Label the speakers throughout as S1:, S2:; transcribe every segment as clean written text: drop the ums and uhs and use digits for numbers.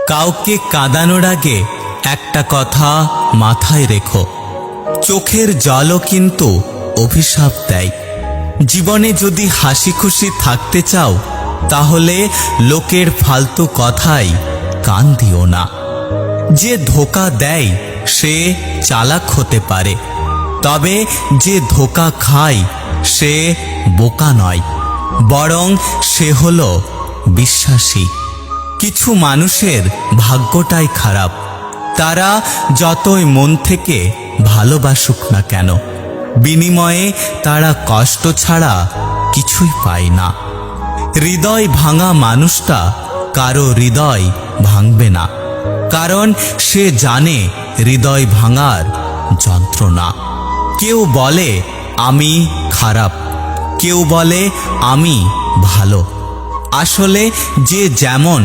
S1: কাউকে কাঁদানোর আগে একটা কথা মাথায় রেখো, চোখের জলও কিন্তু অভিশাপ দেয়। জীবনে যদি হাসি খুশি থাকতে চাও তাহলে লোকের ফালতু কথায় কান দিও না। যে ধোঁকা দেয় সে চালাক হতে পারে, তবে যে ধোঁকা খায় সে বোকা নয়, বরং সে হলো বিশ্বাসী। কিছু মানুষের ভাগ্যটাই খারাপ, তারা যতই মন থেকে ভালোবাসুক না কেন, বিনিময়ে তারা কষ্ট ছাড়া কিছুই পায় না। হৃদয় ভাঙা মানুষটা কারো হৃদয় ভাঙবে না, কারণ সে জানে হৃদয় ভাঙার যন্ত্রণা। কেউ বলে আমি খারাপ, কেউ বলে আমি ভালো। আসলে যে যেমন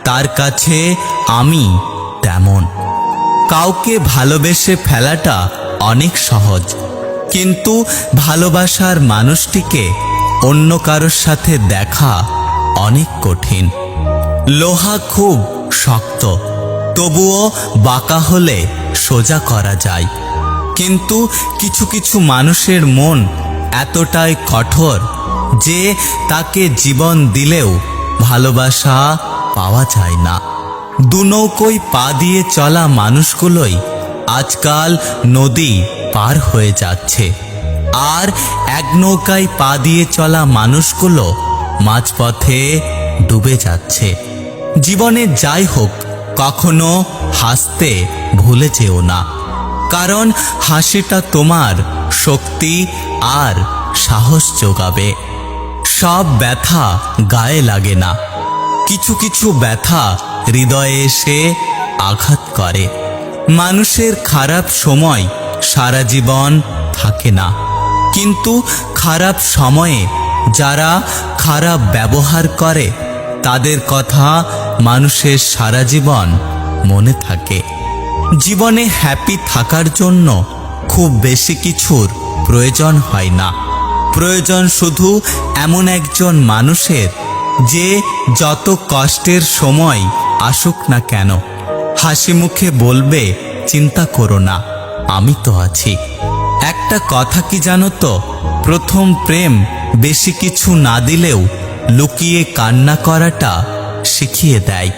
S1: তার কাছে আমি তেমন। কাউকে ভালোবেসে ফেলাটা অনেক সহজ, কিন্তু ভালোবাসার মানুষটিকে অন্য কারোর সাথে দেখা অনেক কঠিন। লোহা খুব শক্ত, তবুও বাঁকা হলে সোজা করা যায়, কিন্তু কিছু কিছু মানুষের মন এতটাই কঠোর যে তাকে জীবন দিলেও ভালোবাসা পাওয়া যায় না। দুনৌকোয় পা দিয়ে চলা মানুষগুলোই আজকাল নদী পার হয়ে যাচ্ছে, আর এক নৌকায় পা দিয়ে চলা মানুষগুলো মাঝপথে ডুবে যাচ্ছে। জীবনে যাই হোক, কখনো হাসতে ভুলে যেও না, কারণ হাসিটা তোমার শক্তি আর সাহস যোগাবে। সব ব্যথা গায়ে লাগে না, কিছু কিছু ব্যথা হৃদয়ে এসে আঘাত করে। মানুষের খারাপ সময় সারা জীবন থাকে না, কিন্তু খারাপ সময়ে যারা খারাপ ব্যবহার করে তাদের কথা মানুষের সারা জীবন মনে থাকে। জীবনে হ্যাপি থাকার জন্য খুব বেশি কিছুর প্রয়োজন হয় না, প্রয়োজন শুধু এমন একজন মানুষের যে যত কষ্টের সময় আসুক না কেন হাসি মুখে বলবে চিন্তা করো না, আমি তো আছি। একটা কথা কি জানো তো, প্রথম প্রেম বেশি কিছু না দিলেও লুকিয়ে কান্না করাটা শিখিয়ে দেয়।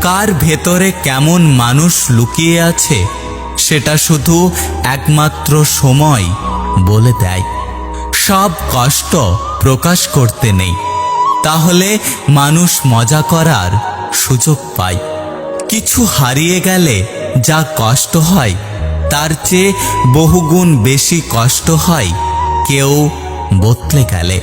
S1: কার ভেতরে কেমন মানুষ লুকিয়ে আছে সেটা শুধু একমাত্র সময় বলে দেয়। সব কষ্ট প্রকাশ করতে নেই, তাহলে মানুষ মজা করার সুযোগ পায়। কিছু হারিয়ে গেলে যা কষ্ট হয় তার চেয়ে বহুগুণ বেশি কষ্ট হয় কেউ বদলে গেলে।